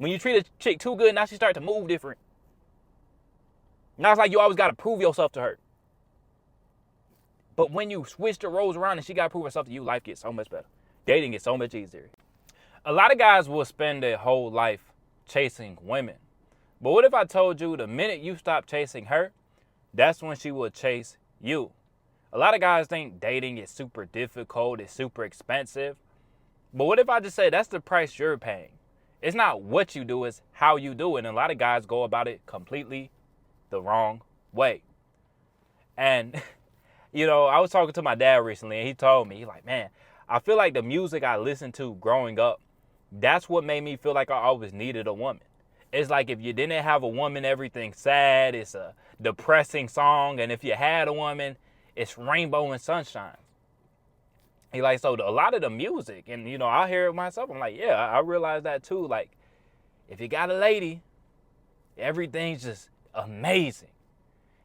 When you treat a chick too good, now she start to move different. Now it's like you always got to prove yourself to her. But when you switch the roles around and she got to prove herself to you, life gets so much better. Dating gets so much easier. A lot of guys will spend their whole life chasing women. But what if I told you the minute you stop chasing her, that's when she will chase you? A lot of guys think dating is super difficult, it's super expensive. But what if I just say that's the price you're paying? It's not what you do, it's how you do it. And a lot of guys go about it completely the wrong way. And, you know, I was talking to my dad recently and he told me, he's like, man, I feel like the music I listened to growing up, that's what made me feel like I always needed a woman. It's like if you didn't have a woman, everything's sad. It's a depressing song. And if you had a woman, it's rainbow and sunshine. He like, so a lot of the music, and, you know, I hear it myself. I'm like, yeah, I realize that too. Like, if you got a lady, everything's just amazing.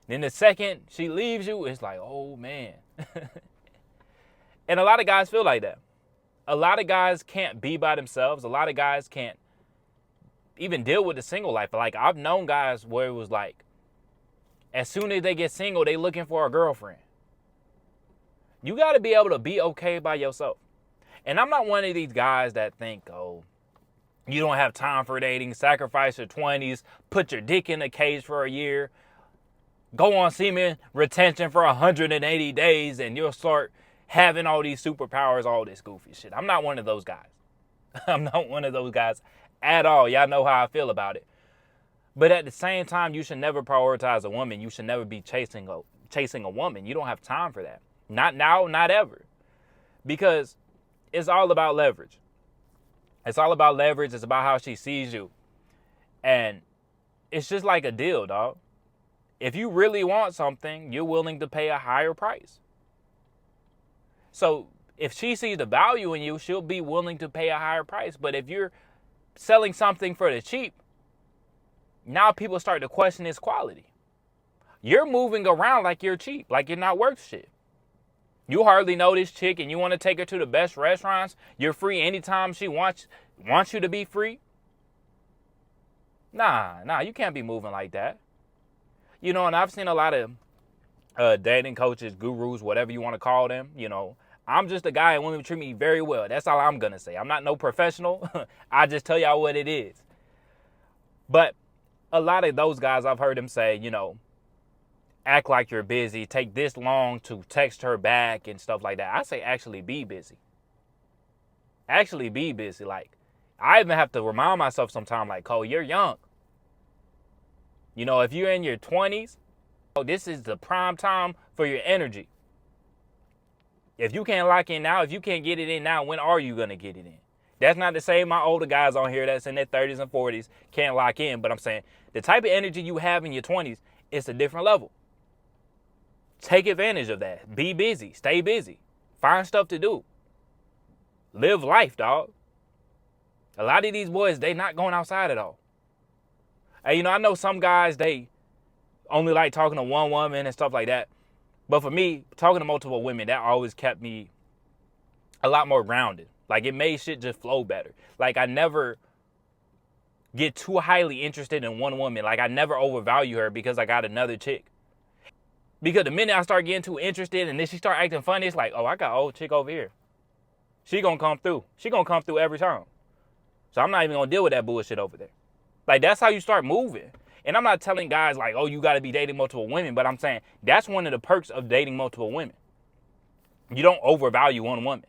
Then the second she leaves you, it's like, oh, man. And a lot of guys feel like that. A lot of guys can't be by themselves. A lot of guys can't even deal with the single life. Like, I've known guys where it was like, as soon as they get single, they looking for a girlfriend. You got to be able to be okay by yourself. And I'm not one of these guys that think, oh, you don't have time for dating, sacrifice your 20s, put your dick in a cage for a year, go on semen retention for 180 days, and you'll start having all these superpowers, all this goofy shit. I'm not one of those guys. I'm not one of those guys at all. Y'all know how I feel about it. But at the same time, you should never prioritize a woman. You should never be chasing a woman. You don't have time for that. Not now, not ever. Because it's all about leverage. It's all about leverage. It's about how she sees you. And it's just like a deal, dog. If you really want something, you're willing to pay a higher price. So if she sees the value in you, she'll be willing to pay a higher price. But if you're selling something for the cheap, now people start to question its quality. You're moving around like you're cheap, like you're not worth shit. You hardly know this chick and you want to take her to the best restaurants. You're free anytime she wants you to be free. Nah, you can't be moving like that. You know, and I've seen a lot of dating coaches, gurus, whatever you want to call them. You know, I'm just a guy and women treat me very well. That's all I'm going to say. I'm not no professional. I just tell y'all what it is. But a lot of those guys, I've heard them say, you know, act like you're busy, take this long to text her back and stuff like that. I say actually be busy. Actually be busy. Like, I even have to remind myself sometimes, like, Cole, you're young. You know, if you're in your 20s, this is the prime time for your energy. If you can't lock in now, if you can't get it in now, when are you going to get it in? That's not to say my older guys on here that's in their 30s and 40s can't lock in, but I'm saying the type of energy you have in your 20s, it's a different level. Take advantage of that. Be busy. Stay busy. Find stuff to do. Live life, dog. A lot of these boys, they not going outside at all. And, you know, I know some guys, they only like talking to one woman and stuff like that. But for me, talking to multiple women, that always kept me a lot more grounded. Like, it made shit just flow better. Like, I never get too highly interested in one woman. Like, I never overvalue her because I got another chick. Because the minute I start getting too interested and then she start acting funny, it's like, oh, I got an old chick over here. She gonna come through. She gonna come through every time. So I'm not even gonna deal with that bullshit over there. Like, that's how you start moving. And I'm not telling guys like, oh, you gotta be dating multiple women, but I'm saying that's one of the perks of dating multiple women. You don't overvalue one woman.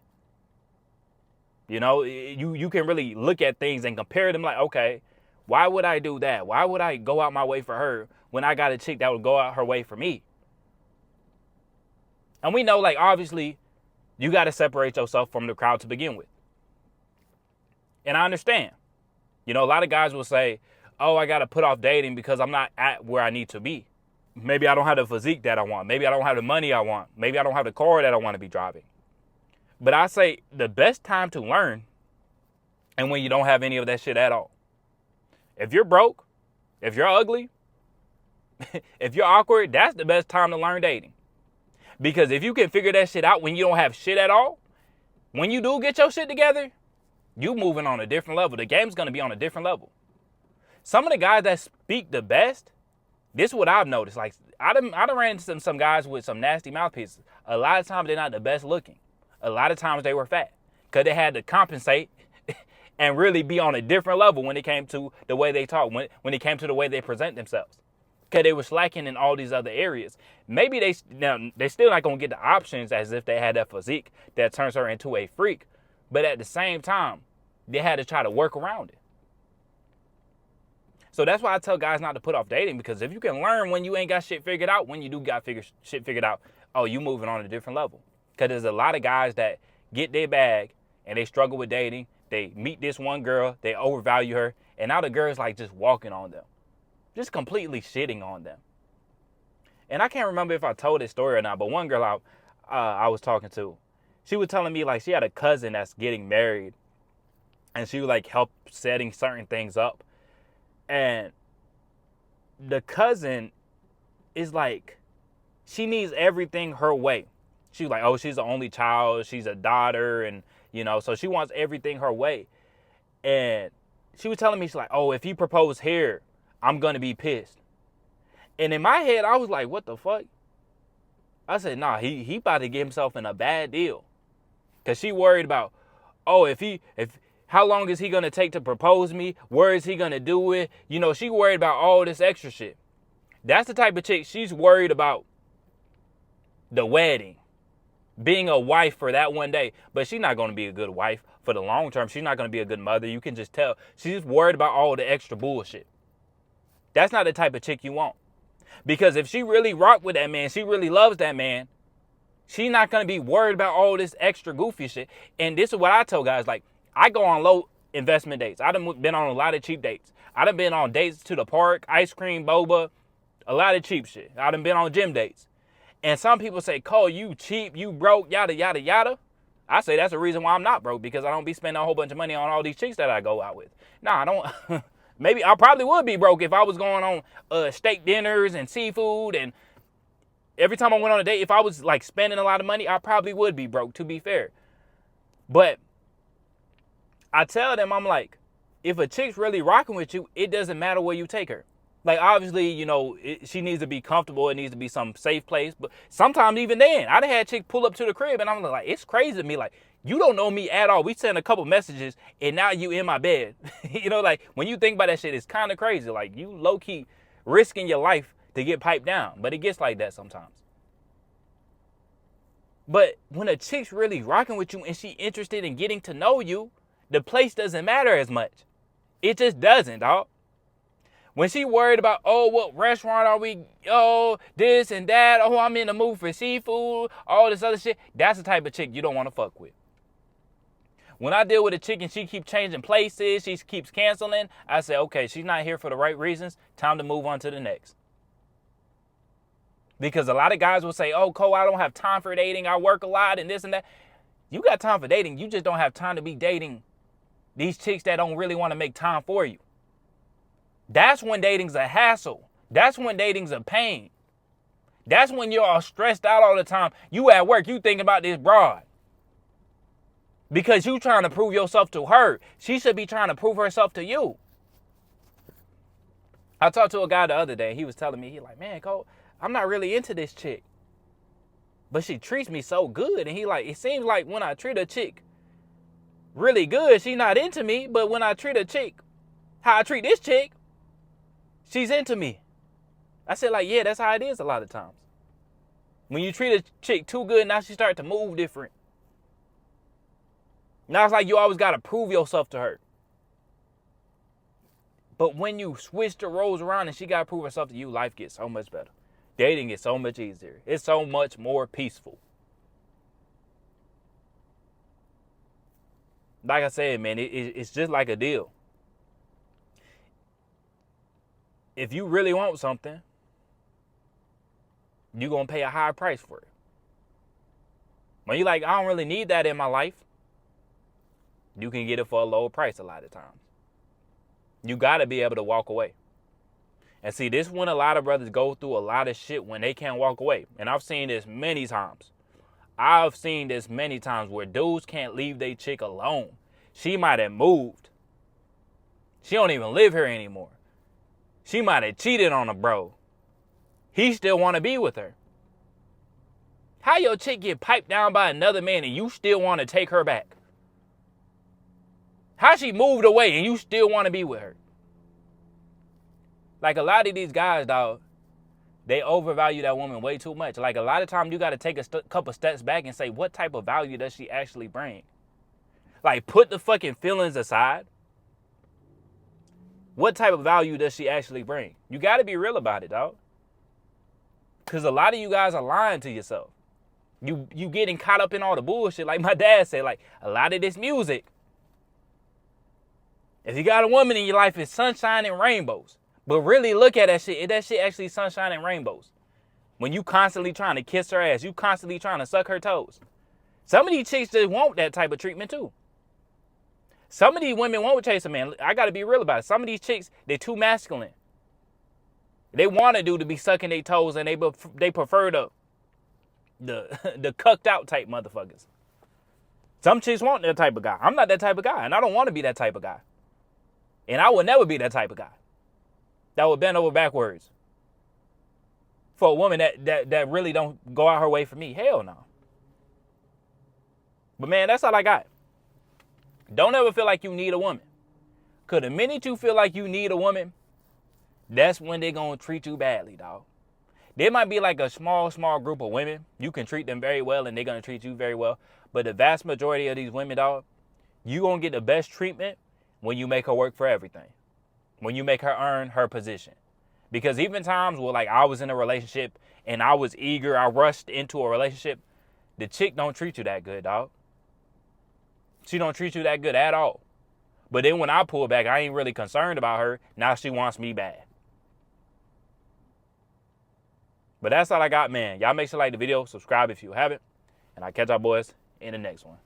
You know, you can really look at things and compare them like, okay, why would I do that? Why would I go out my way for her when I got a chick that would go out her way for me? And we know, like, obviously, you got to separate yourself from the crowd to begin with. And I understand. You know, a lot of guys will say, oh, I got to put off dating because I'm not at where I need to be. Maybe I don't have the physique that I want. Maybe I don't have the money I want. Maybe I don't have the car that I want to be driving. But I say the best time to learn and when you don't have any of that shit at all. If you're broke, if you're ugly, if you're awkward, that's the best time to learn dating. Because if you can figure that shit out when you don't have shit at all, when you do get your shit together, you moving on a different level. The game's going to be on a different level. Some of the guys that speak the best, this is what I've noticed. Like, I done ran into some guys with some nasty mouthpieces. A lot of times they're not the best looking. A lot of times they were fat because they had to compensate and really be on a different level when it came to the way they talk, when it came to the way they present themselves. Because they were slacking in all these other areas. Maybe they still not going to get the options as if they had that physique that turns her into a freak. But at the same time, they had to try to work around it. So that's why I tell guys not to put off dating, because if you can learn when you ain't got shit figured out, when you do got shit figured out, oh, you moving on a different level. Because there's a lot of guys that get their bag and they struggle with dating. They meet this one girl, they overvalue her, and now the girl's like just walking on them. Just completely shitting on them. And I can't remember if I told this story or not, but one girl I was talking to, she was telling me like she had a cousin that's getting married, and she would like help setting certain things up. And the cousin is like, she needs everything her way. She's like, oh, she's the only child, she's a daughter, and so she wants everything her way. And she was telling me, she's like, oh, if he proposed here, I'm gonna be pissed. And in my head, I was like, what the fuck? I said, nah, he about to get himself in a bad deal. Cause she worried about, oh, if how long is he gonna take to propose me? Where is he gonna do it? She worried about all this extra shit. That's the type of chick, she's worried about the wedding, being a wife for that one day. But she's not gonna be a good wife for the long term. She's not gonna be a good mother. You can just tell. She's worried about all the extra bullshit. That's not the type of chick you want. Because if she really rock with that man, she really loves that man, she's not gonna be worried about all this extra goofy shit. And this is what I tell guys, like, I go on low investment dates. I done been on a lot of cheap dates. I done been on dates to the park, ice cream, boba, a lot of cheap shit. I done been on gym dates. And some people say, Cole, you cheap, you broke, yada, yada, yada. I say that's the reason why I'm not broke, because I don't be spending a whole bunch of money on all these chicks that I go out with. Nah, I don't. Maybe I probably would be broke if I was going on steak dinners and seafood. And every time I went on a date, if I was like spending a lot of money, I probably would be broke, to be fair. But I tell them, I'm like, if a chick's really rocking with you, it doesn't matter where you take her. Like, obviously, she needs to be comfortable. It needs to be some safe place. But sometimes even then, I done had chicks pull up to the crib, and I'm like, it's crazy to me. Like, you don't know me at all. We sent a couple messages, and now you in my bed. Like, when you think about that shit, it's kind of crazy. Like, you low-key risking your life to get piped down. But it gets like that sometimes. But when a chick's really rocking with you and she interested in getting to know you, the place doesn't matter as much. It just doesn't, dog. When she worried about, oh, what restaurant are we, oh, this and that, oh, I'm in the mood for seafood, all this other shit, that's the type of chick you don't want to fuck with. When I deal with a chick and she keeps changing places, she keeps canceling, I say, okay, she's not here for the right reasons, time to move on to the next. Because a lot of guys will say, oh, Cole, I don't have time for dating, I work a lot and this and that. You got time for dating, you just don't have time to be dating these chicks that don't really want to make time for you. That's when dating's a hassle. That's when dating's a pain. That's when you're all stressed out all the time. You at work, you thinking about this broad. Because you trying to prove yourself to her. She should be trying to prove herself to you. I talked to a guy the other day. He was telling me, he like, man, Cole, I'm not really into this chick. But she treats me so good. And he like, it seems like when I treat a chick really good, she's not into me. But when I treat a chick how I treat this chick, she's into me. I said, like, yeah, that's how it is a lot of times. When you treat a chick too good, now she start to move different. Now it's like you always got to prove yourself to her. But when you switch the roles around and she got to prove herself to you, life gets so much better. Dating is so much easier. It's so much more peaceful. Like I said, man, it's just like a deal. If you really want something, you're going to pay a high price for it. When you're like, I don't really need that in my life, you can get it for a lower price a lot of times. You got to be able to walk away. And see, this is when a lot of brothers go through a lot of shit when they can't walk away. And I've seen this many times. I've seen this many times where dudes can't leave their chick alone. She might have moved. She don't even live here anymore. She might have cheated on a bro. He still want to be with her. How your chick get piped down by another man and you still want to take her back? How she moved away and you still want to be with her? Like, a lot of these guys, dog, they overvalue that woman way too much. Like, a lot of times you got to take a couple steps back and say, what type of value does she actually bring? Like, put the fucking feelings aside. What type of value does she actually bring? You got to be real about it, dog. Because a lot of you guys are lying to yourself. You getting caught up in all the bullshit. Like my dad said, like, a lot of this music, if you got a woman in your life, it's sunshine and rainbows. But really look at that shit. Is that shit actually sunshine and rainbows? When you constantly trying to kiss her ass, you constantly trying to suck her toes. Some of these chicks just want that type of treatment too. Some of these women won't chase a man. I got to be real about it. Some of these chicks, they're too masculine. They want to do to be sucking their toes, and they prefer the cucked out type motherfuckers. Some chicks want that type of guy. I'm not that type of guy, and I don't want to be that type of guy. And I would never be that type of guy that would bend over backwards for a woman that really don't go out her way for me. Hell no. But man, that's all I got. Don't ever feel like you need a woman. Because the minute you feel like you need a woman, that's when they're going to treat you badly, dog. There might be like a small group of women. You can treat them very well and they're going to treat you very well. But the vast majority of these women, dog, you going to get the best treatment when you make her work for everything. When you make her earn her position. Because even times where, like, I was in a relationship and I was eager, I rushed into a relationship, the chick don't treat you that good, dog. She don't treat you that good at all. But then when I pull back, I ain't really concerned about her. Now she wants me bad. But that's all I got, man. Y'all make sure to like the video, subscribe if you haven't, and I'll catch y'all boys in the next one.